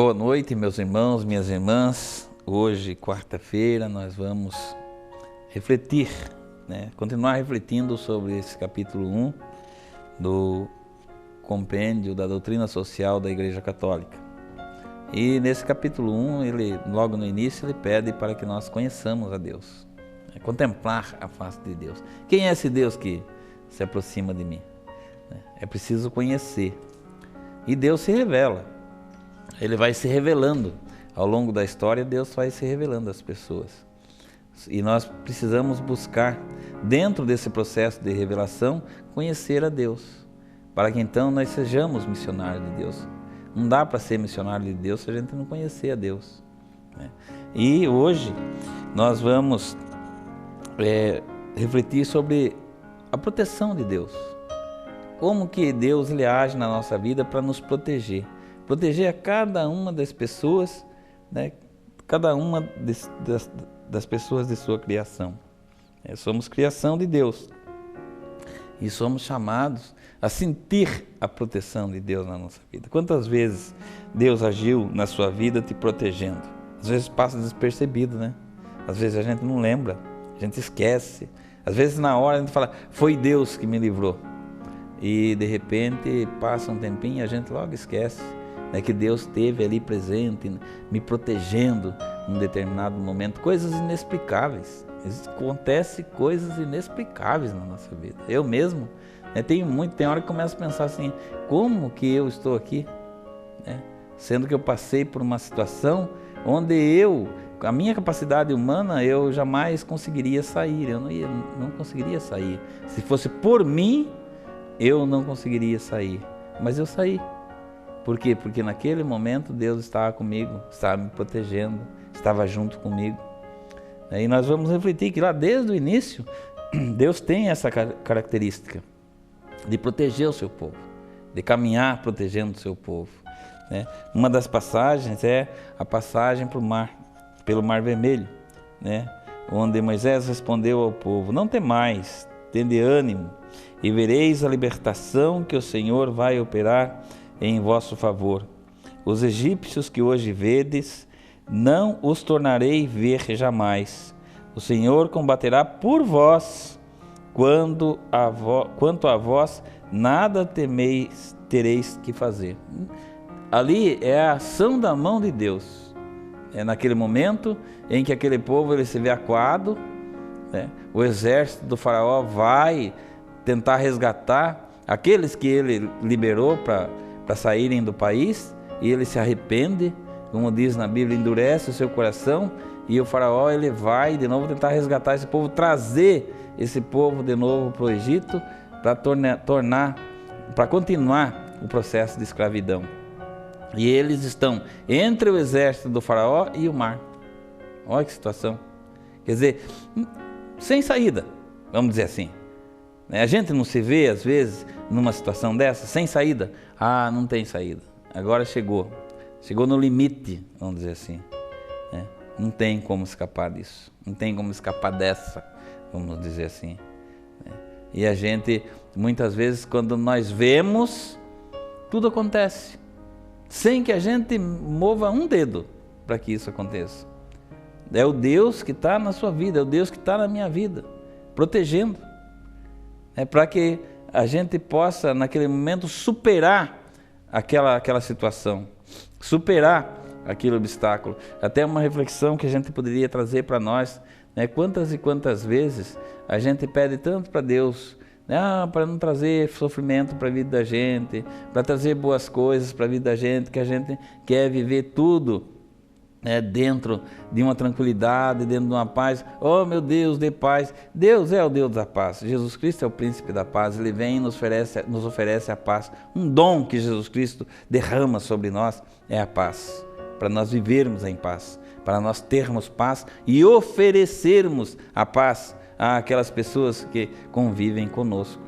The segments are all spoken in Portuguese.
Boa noite, meus irmãos, minhas irmãs. Hoje, quarta-feira, nós vamos refletir, continuar refletindo sobre esse capítulo 1 do compêndio da doutrina social da Igreja Católica. E nesse capítulo 1, logo no início, ele pede para que nós conheçamos a Deus, contemplar a face de Deus. Quem é esse Deus que se aproxima de mim? É preciso conhecer. E Deus se revela. Ele vai se revelando. Ao longo da história, Deus vai se revelando às pessoas. E nós precisamos buscar, dentro desse processo de revelação, conhecer a Deus, para que então nós sejamos missionários de Deus. Não dá para ser missionário de Deus se a gente não conhecer a Deus. E hoje nós vamos refletir sobre a proteção de Deus. Como que Deus age na nossa vida para nos proteger. Proteger a cada uma das pessoas, cada uma das pessoas de sua criação. Somos criação de Deus e somos chamados a sentir a proteção de Deus na nossa vida. Quantas vezes Deus agiu na sua vida te protegendo? Às vezes passa despercebido, Às vezes a gente não lembra, a gente esquece. Às vezes na hora a gente fala, foi Deus que me livrou. E de repente passa um tempinho e a gente logo esquece. Que Deus esteve ali presente, me protegendo em um determinado momento. Coisas inexplicáveis. Acontecem coisas inexplicáveis na nossa vida. Eu mesmo, tem hora que começo a pensar assim, como que eu estou aqui? Sendo que eu passei por uma situação onde a minha capacidade humana, eu jamais conseguiria sair. Eu não conseguiria sair. Se fosse por mim, eu não conseguiria sair. Mas eu saí. Por quê? Porque naquele momento Deus estava comigo, estava me protegendo, estava junto comigo. E nós vamos refletir que lá desde o início, Deus tem essa característica de proteger o seu povo, de caminhar protegendo o seu povo. Uma das passagens é a passagem pelo Mar Vermelho, onde Moisés respondeu ao povo, não temais, tende ânimo, e vereis a libertação que o Senhor vai operar em vosso favor. Os egípcios que hoje vedes, não os tornarei ver jamais. O Senhor combaterá por vós, quanto a vós nada tereis que fazer. Ali é a ação da mão de Deus. É naquele momento em que aquele povo ele se vê acuado, o exército do faraó vai tentar resgatar aqueles que ele liberou para saírem do país, e ele se arrepende, como diz na Bíblia, endurece o seu coração, e o faraó ele vai de novo tentar resgatar esse povo, trazer esse povo de novo para o Egito, para continuar o processo de escravidão. E eles estão entre o exército do faraó e o mar. Olha que situação. Quer dizer, sem saída, vamos dizer assim. A gente não se vê, às vezes, numa situação dessa, sem saída. Ah, não tem saída. Agora chegou. Chegou no limite, vamos dizer assim. Não tem como escapar disso. Não tem como escapar dessa, vamos dizer assim. E a gente, muitas vezes, quando nós vemos, tudo acontece. Sem que a gente mova um dedo para que isso aconteça. É o Deus que está na sua vida, é o Deus que está na minha vida, protegendo. Para que a gente possa, naquele momento, superar aquela situação, superar aquele obstáculo. Até uma reflexão que a gente poderia trazer para nós, quantas e quantas vezes a gente pede tanto para Deus, para não trazer sofrimento para a vida da gente, para trazer boas coisas para a vida da gente, que a gente quer viver tudo dentro de uma tranquilidade, dentro de uma paz. Oh meu Deus, dê paz. Deus é o Deus da paz. Jesus Cristo é o príncipe da paz. Ele vem e nos oferece a paz. Um dom que Jesus Cristo derrama sobre nós é a paz, para nós vivermos em paz, para nós termos paz e oferecermos a paz àquelas pessoas que convivem conosco.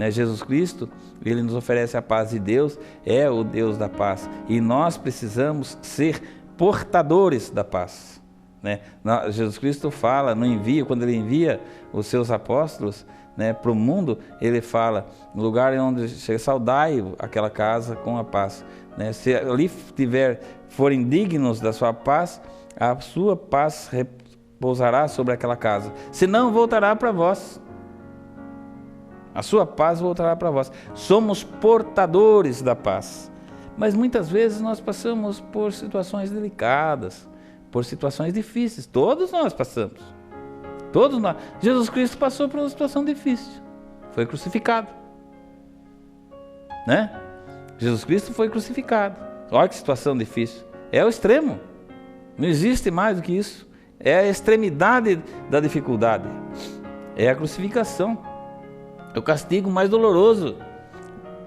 Jesus Cristo, ele nos oferece a paz, e Deus é o Deus da paz, e nós precisamos ser portadores da paz. Jesus Cristo fala no envio, quando ele envia os seus apóstolos para o mundo, ele fala, no lugar onde chega, saudai aquela casa com a paz. né? Se ali forem dignos da sua paz, a sua paz repousará sobre aquela casa. Se não, voltará para vós. A sua paz voltará para vós. Somos portadores da paz. Mas muitas vezes nós passamos por situações delicadas, por situações difíceis. Todos nós passamos. Todos nós. Jesus Cristo passou por uma situação difícil. Foi crucificado. Né? Jesus Cristo foi crucificado. Olha que situação difícil. É o extremo. Não existe mais do que isso. É a extremidade da dificuldade. É a crucificação. É o castigo mais doloroso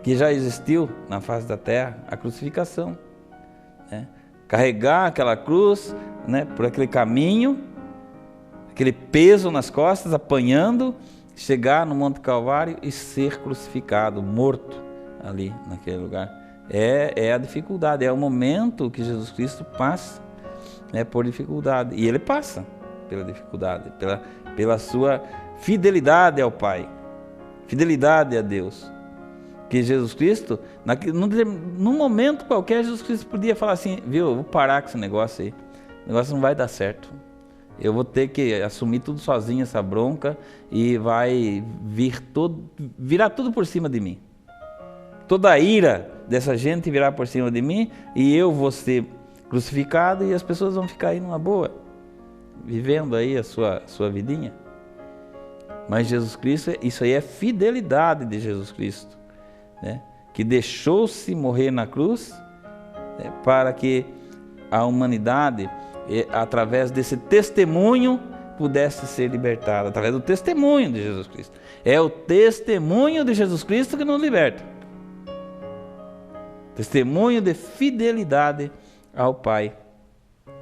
que já existiu na face da terra, a crucificação. Né? Carregar aquela cruz, né, por aquele caminho, aquele peso nas costas, apanhando, chegar no Monte Calvário e ser crucificado, morto ali naquele lugar. É a dificuldade, é o momento que Jesus Cristo passa, né, por dificuldade. E Ele passa pela dificuldade, pela sua fidelidade ao Pai, fidelidade a Deus. Que Jesus Cristo, num momento qualquer, Jesus Cristo podia falar assim, viu, eu vou parar com esse negócio aí, o negócio não vai dar certo, eu vou ter que assumir tudo sozinho essa bronca e vai virar tudo por cima de mim. Toda a ira dessa gente virá por cima de mim e eu vou ser crucificado e as pessoas vão ficar aí numa boa, vivendo aí a sua vidinha. Mas Jesus Cristo, isso aí é fidelidade de Jesus Cristo, né? Que deixou-se morrer na cruz, né, para que a humanidade, através desse testemunho, pudesse ser libertada, através do testemunho de Jesus Cristo. É o testemunho de Jesus Cristo que nos liberta. Testemunho de fidelidade ao Pai,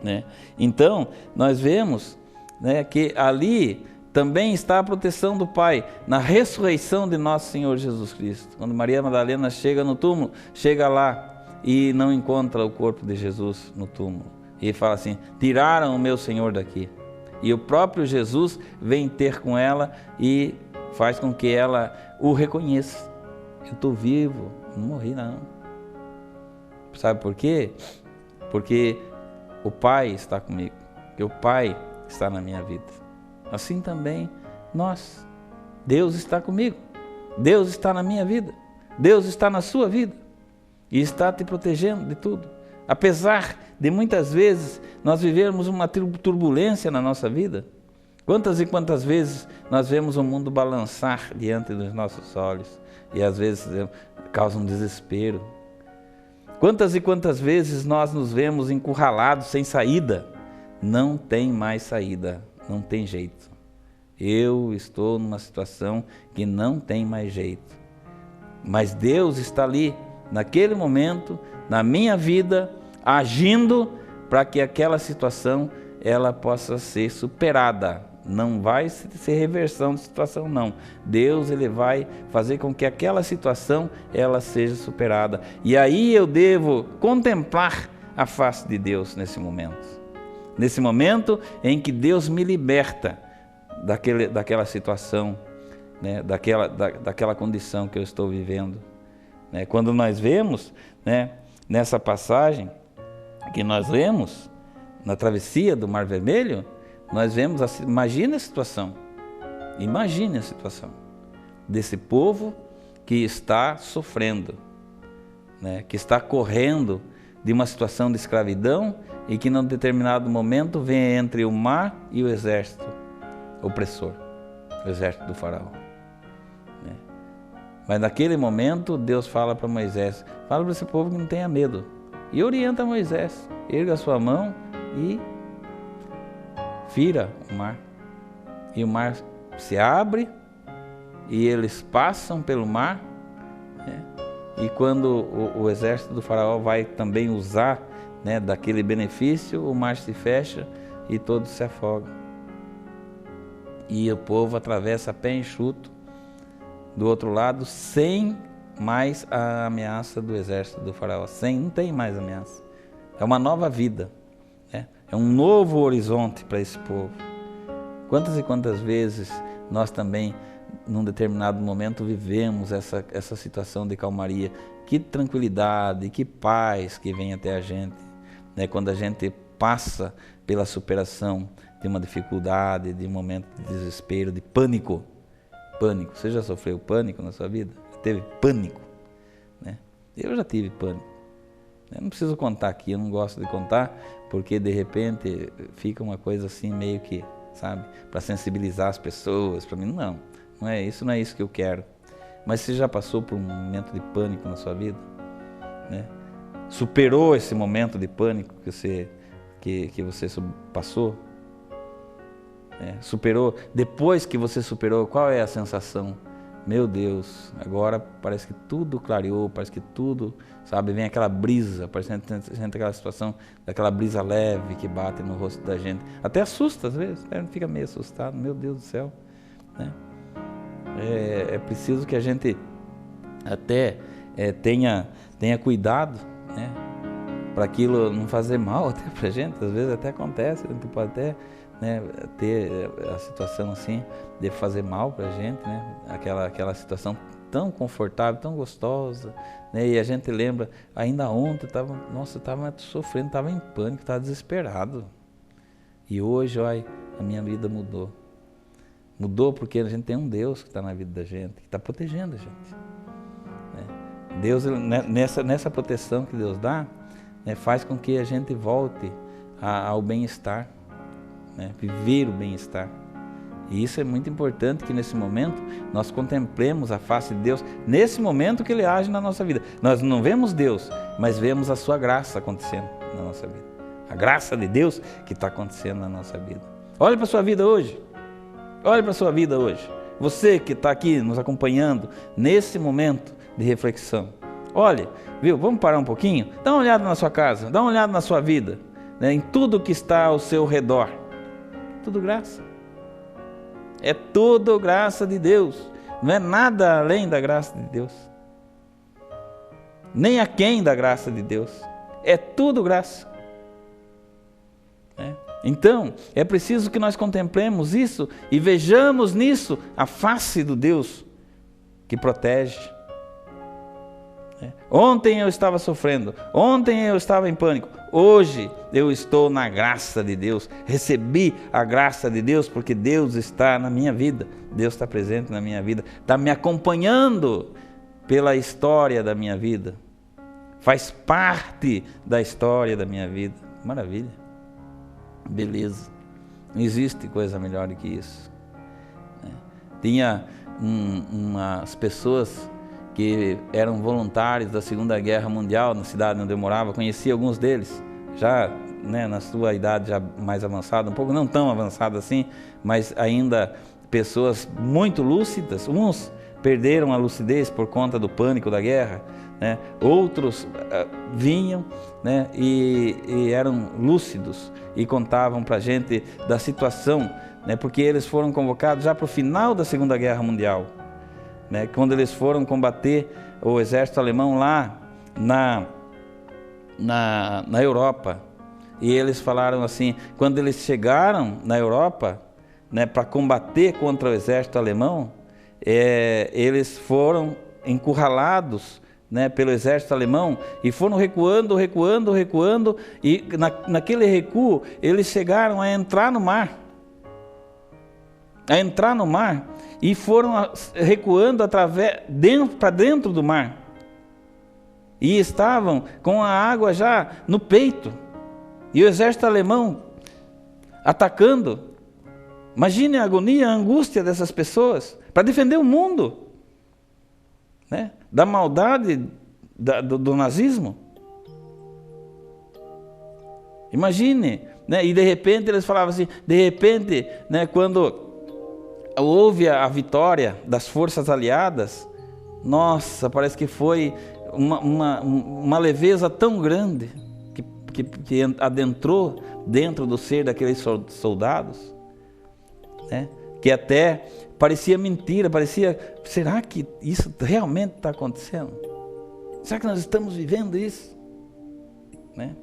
né? Então, nós vemos, né, que ali também está a proteção do Pai, na ressurreição de nosso Senhor Jesus Cristo. Quando Maria Madalena chega no túmulo, chega lá e não encontra o corpo de Jesus no túmulo. E fala assim, tiraram o meu Senhor daqui. E o próprio Jesus vem ter com ela e faz com que ela o reconheça. Eu estou vivo, não morri não. Sabe por quê? Porque o Pai está comigo, porque o Pai está na minha vida. Assim também nós. Deus está comigo, Deus está na minha vida, Deus está na sua vida e está te protegendo de tudo. Apesar de muitas vezes nós vivermos uma turbulência na nossa vida, quantas e quantas vezes nós vemos o mundo balançar diante dos nossos olhos e às vezes causa um desespero. Quantas e quantas vezes nós nos vemos encurralados sem saída. Não tem mais saída, não tem jeito. Eu estou numa situação que não tem mais jeito. Mas Deus está ali, naquele momento, na minha vida, agindo para que aquela situação ela possa ser superada. Não vai ser reversão de situação, não. Deus, Ele vai fazer com que aquela situação ela seja superada. E aí eu devo contemplar a face de Deus nesse momento. Nesse momento em que Deus me liberta daquela situação, né, daquela condição que eu estou vivendo. Né? Quando nós vemos, né, nessa passagem que nós lemos, na travessia do Mar Vermelho, nós vemos, imagine a situação desse povo que está sofrendo, né, que está correndo de uma situação de escravidão e que num determinado momento vem entre o mar e o exército opressor, o exército do faraó. Né? Mas naquele momento Deus fala para Moisés, fala para esse povo que não tenha medo e orienta Moisés, erga a sua mão e vira o mar. E o mar se abre e eles passam pelo mar, né? E quando o exército do faraó vai também usar, né, daquele benefício, o mar se fecha e todos se afogam. E o povo atravessa a pé enxuto do outro lado, sem mais a ameaça do exército do faraó. Não tem mais ameaça. É uma nova vida, né? É um novo horizonte para esse povo. Quantas e quantas vezes nós também num determinado momento, vivemos essa situação de calmaria. Que tranquilidade, que paz que vem até a gente, né? Quando a gente passa pela superação de uma dificuldade, de um momento de desespero, de pânico. Pânico. Você já sofreu pânico na sua vida? Teve pânico, né? Eu já tive pânico. Eu não preciso contar aqui, eu não gosto de contar, porque de repente fica uma coisa assim meio que, sabe, para sensibilizar as pessoas. Para mim, não é isso que eu quero. Mas você já passou por um momento de pânico na sua vida, né? Superou esse momento de pânico que você passou? Superou? Depois que você superou, qual é a sensação? Meu Deus, agora parece que tudo clareou, parece que tudo, sabe, vem aquela brisa, parece que sente aquela situação, daquela brisa leve que bate no rosto da gente. Até assusta às vezes, a gente fica meio assustado, meu Deus do céu, né? É preciso que a gente até tenha cuidado, né, para aquilo não fazer mal até para a gente. Às vezes até acontece, a gente pode até, né, ter a situação assim de fazer mal para a gente, né, aquela situação tão confortável, tão gostosa, né, e a gente lembra, ainda ontem eu estava sofrendo, estava em pânico, estava desesperado, e hoje, olha, a minha vida mudou porque a gente tem um Deus que está na vida da gente, que está protegendo a gente, né? Deus, nessa proteção que Deus dá, né, faz com que a gente volte ao bem-estar, né, viver o bem-estar. E isso é muito importante, que nesse momento nós contemplemos a face de Deus, nesse momento que Ele age na nossa vida. Nós não vemos Deus, mas vemos a sua graça acontecendo na nossa vida. A graça de Deus que está acontecendo na nossa vida. Olhe para a sua vida hoje. Olhe para a sua vida hoje. Você que está aqui nos acompanhando nesse momento de reflexão. Olhe, viu? Vamos parar um pouquinho? Dá uma olhada na sua casa, dá uma olhada na sua vida, né, em tudo que está ao seu redor. Tudo graça. É tudo graça de Deus. Não é nada além da graça de Deus. Nem aquém da graça de Deus. É tudo graça. Então, é preciso que nós contemplemos isso e vejamos nisso a face do Deus que protege. Ontem eu estava sofrendo, ontem eu estava em pânico, hoje eu estou na graça de Deus, recebi a graça de Deus porque Deus está na minha vida, Deus está presente na minha vida, está me acompanhando pela história da minha vida, faz parte da história da minha vida. Maravilha, beleza, não existe coisa melhor do que isso. Tinha umas pessoas que eram voluntários da Segunda Guerra Mundial na cidade onde eu morava, conheci alguns deles, já, né, na sua idade já mais avançada, um pouco não tão avançada assim, mas ainda pessoas muito lúcidas. Uns perderam a lucidez por conta do pânico da guerra, né? Outros vinham, né, e eram lúcidos e contavam para a gente da situação, né, porque eles foram convocados já para o final da Segunda Guerra Mundial, né, quando eles foram combater o exército alemão lá na Europa. E eles falaram assim, quando eles chegaram na Europa, né, para combater contra o exército alemão, eles foram encurralados, né, pelo exército alemão e foram recuando, e naquele recuo eles chegaram a entrar no mar. E foram recuando para dentro do mar. E estavam com a água já no peito. E o exército alemão atacando. Imagine a agonia, a angústia dessas pessoas para defender o mundo, né, da maldade do nazismo. Imagine, né, e de repente eles falavam assim, né, quando houve a vitória das forças aliadas, nossa, parece que foi uma leveza tão grande que adentrou dentro do ser daqueles soldados, né? Que até parecia mentira, será que isso realmente está acontecendo? Será que nós estamos vivendo isso? Né?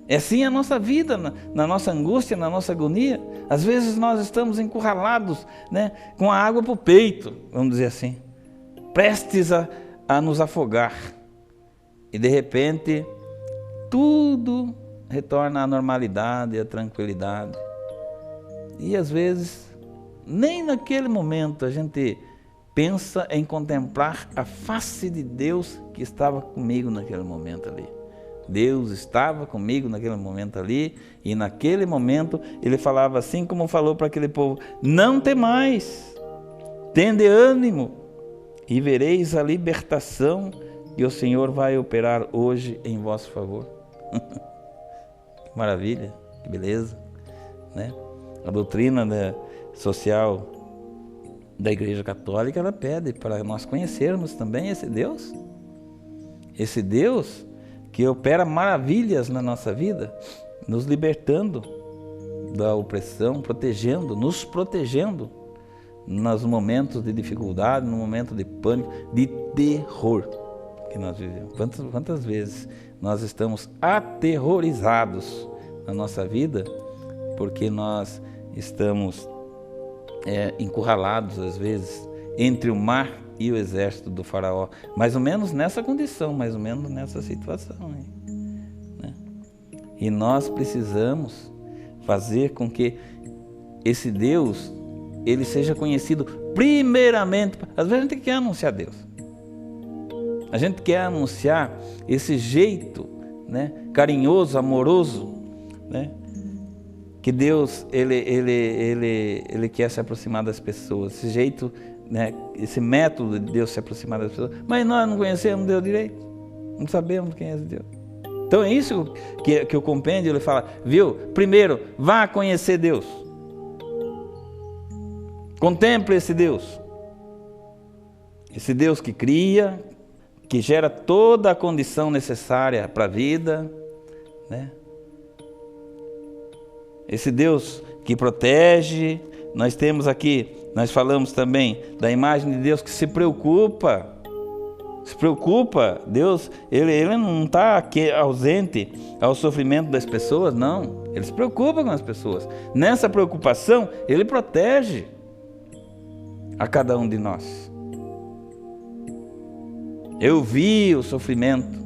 É assim a nossa vida, na nossa angústia, na nossa agonia. Às vezes nós estamos encurralados, né, com a água para o peito, vamos dizer assim, prestes a nos afogar. E de repente, tudo retorna à normalidade, à tranquilidade. E às vezes, nem naquele momento a gente pensa em contemplar a face de Deus que estava comigo naquele momento ali. Deus estava comigo naquele momento ali, e naquele momento Ele falava assim como falou para aquele povo: não temais, tende ânimo, e vereis a libertação que o Senhor vai operar hoje em vosso favor. Que maravilha, que beleza, né? A doutrina social da Igreja Católica, ela pede para nós conhecermos também esse Deus que opera maravilhas na nossa vida, nos libertando da opressão, nos protegendo nos momentos de dificuldade, no momento de pânico, de terror que nós vivemos. Quantas vezes nós estamos aterrorizados na nossa vida porque nós estamos encurralados, às vezes, entre o mar e o exército do faraó, mais ou menos nessa condição, mais ou menos nessa situação, né? E nós precisamos fazer com que esse Deus, Ele seja conhecido primeiramente. Às vezes a gente quer anunciar Deus, a gente quer anunciar esse jeito, né, carinhoso, amoroso, né, que Deus ele quer se aproximar das pessoas, esse jeito, né, esse método de Deus se aproximar das pessoas, mas nós não conhecemos Deus direito, não sabemos quem é esse Deus. Então é isso que o compêndio ele fala, viu? Primeiro, vá conhecer Deus, contemple esse Deus que cria, que gera toda a condição necessária para a vida, né? Esse Deus que protege. Nós temos aqui, nós falamos também da imagem de Deus que se preocupa. Deus, ele não está aqui ausente ao sofrimento das pessoas, não. Ele se preocupa com as pessoas. Nessa preocupação, Ele protege a cada um de nós. Eu vi o sofrimento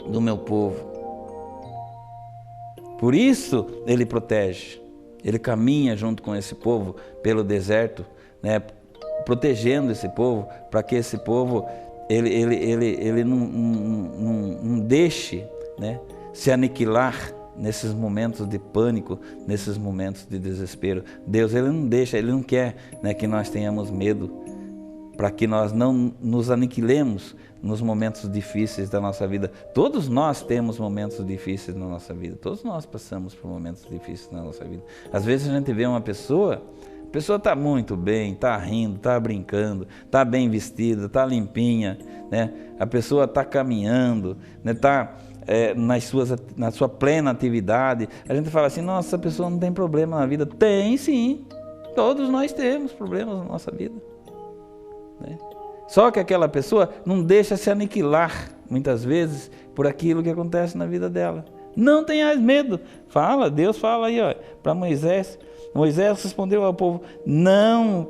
do meu povo. Por isso Ele protege. Ele caminha junto com esse povo pelo deserto, né, protegendo esse povo, para que esse povo ele não deixe, né, se aniquilar nesses momentos de pânico, nesses momentos de desespero. Deus, Ele não deixa, Ele não quer, né, que nós tenhamos medo, para que nós não nos aniquilemos nos momentos difíceis da nossa vida. Todos nós temos momentos difíceis na nossa vida, todos nós passamos por momentos difíceis na nossa vida. Às vezes a gente vê uma pessoa, a pessoa está muito bem, está rindo, está brincando, está bem vestida, está limpinha, né? A pessoa está caminhando, né? Está na sua plena atividade. A gente fala assim, nossa, essa pessoa não tem problema na vida. Tem sim, todos nós temos problemas na nossa vida, né? Só que aquela pessoa não deixa se aniquilar, muitas vezes, por aquilo que acontece na vida dela. Não tenhais medo. Deus fala aí, para Moisés. Moisés respondeu ao povo, não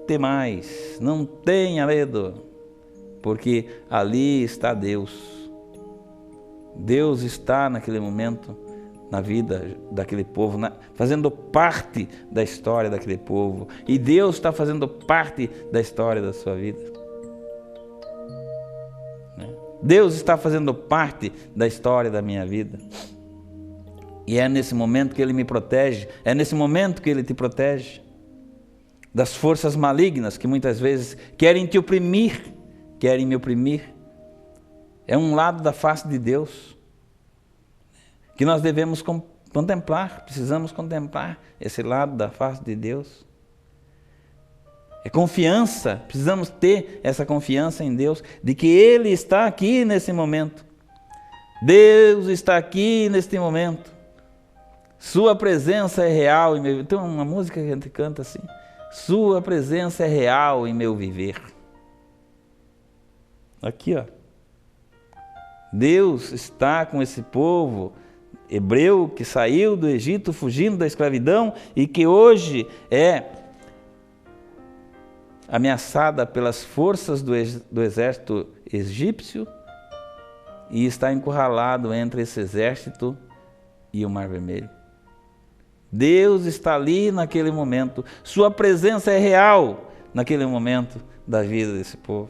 temais, não tenha medo, porque ali está Deus. Deus está naquele momento na vida daquele povo, fazendo parte da história daquele povo. E Deus está fazendo parte da história da sua vida. Deus está fazendo parte da história da minha vida. E é nesse momento que Ele me protege, é nesse momento que Ele te protege das forças malignas que muitas vezes querem te oprimir, querem me oprimir. É um lado da face de Deus que nós devemos contemplar, precisamos contemplar esse lado da face de Deus. É confiança, precisamos ter essa confiança em Deus, de que Ele está aqui nesse momento. Deus está aqui neste momento. Sua presença é real em meu... Tem uma música que a gente canta assim, Sua presença é real em meu viver. Aqui, Deus está com esse povo hebreu que saiu do Egito fugindo da escravidão e que hoje é ameaçada pelas forças do exército egípcio e está encurralado entre esse exército e o Mar Vermelho. Deus está ali naquele momento, sua presença é real naquele momento da vida desse povo.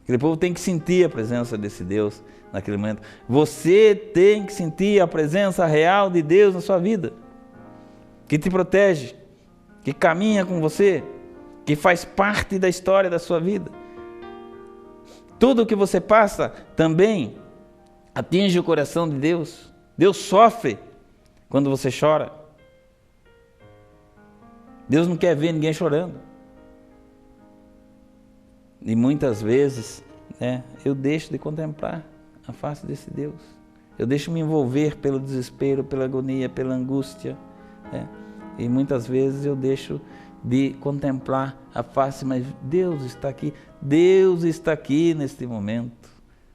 Aquele povo tem que sentir a presença desse Deus naquele momento. Você tem que sentir a presença real de Deus na sua vida, que te protege, que caminha com você, que faz parte da história da sua vida. Tudo o que você passa também atinge o coração de Deus. Deus sofre quando você chora. Deus não quer ver ninguém chorando. E muitas vezes, eu deixo de contemplar a face desse Deus. Eu deixo me envolver pelo desespero, pela agonia, pela angústia. E muitas vezes eu deixo de contemplar a face, mas Deus está aqui. Deus está aqui neste momento.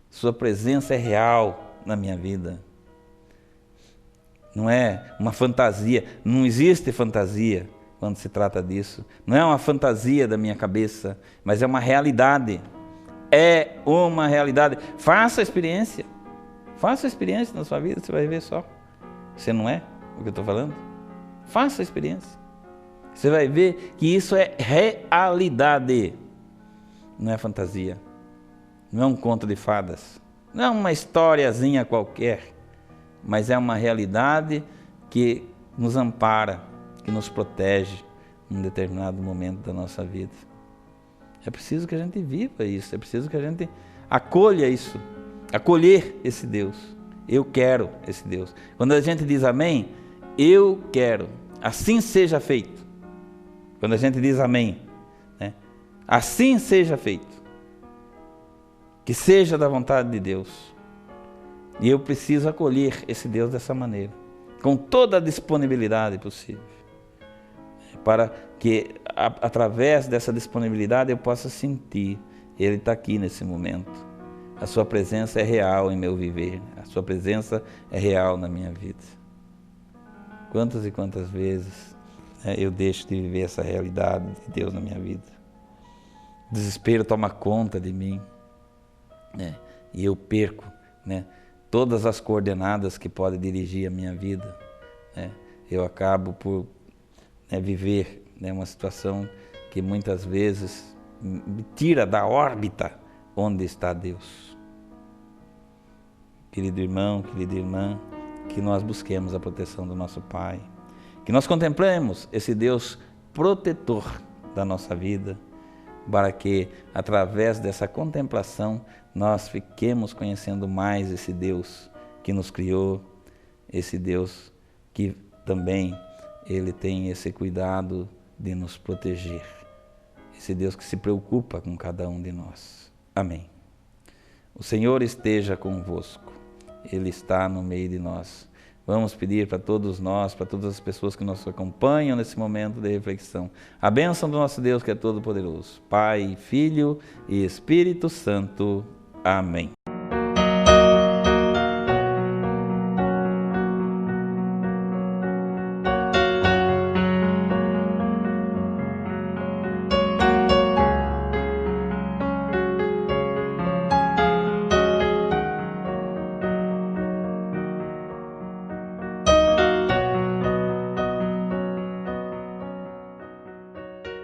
Sua presença é real na minha vida. Não é uma fantasia, não existe fantasia quando se trata disso. Não é uma fantasia da minha cabeça, mas é uma realidade. É uma realidade. Faça a experiência na sua vida, você vai ver só. Você não é o que eu estou falando? Faça a experiência. Você vai ver que isso é realidade. Não é fantasia. Não é um conto de fadas. Não é uma historiazinha qualquer. Mas é uma realidade que nos ampara, que nos protege em um determinado momento da nossa vida. É preciso que a gente viva isso. É preciso que a gente acolha isso. Acolher esse Deus. Eu quero esse Deus. Quando a gente diz amém, eu quero. Assim seja feito. Quando a gente diz amém, assim seja feito. Que seja da vontade de Deus. E eu preciso acolher esse Deus dessa maneira, com toda a disponibilidade possível, para que através dessa disponibilidade eu possa sentir, Ele está aqui nesse momento. A sua presença é real em meu viver, a sua presença é real na minha vida. Quantas e quantas vezes eu deixo de viver essa realidade de Deus na minha vida. O desespero toma conta de mim, e eu perco todas as coordenadas que podem dirigir a minha vida. Eu acabo por viver uma situação que muitas vezes me tira da órbita onde está Deus. Querido irmão, querida irmã, que nós busquemos a proteção do nosso Pai, que nós contemplemos esse Deus protetor da nossa vida, para que através dessa contemplação nós fiquemos conhecendo mais esse Deus que nos criou, esse Deus que também Ele tem esse cuidado de nos proteger, esse Deus que se preocupa com cada um de nós. Amém. O Senhor esteja convosco, Ele está no meio de nós. Vamos pedir para todos nós, para todas as pessoas que nos acompanham nesse momento de reflexão, a bênção do nosso Deus que é todo-poderoso, Pai, Filho e Espírito Santo. Amém.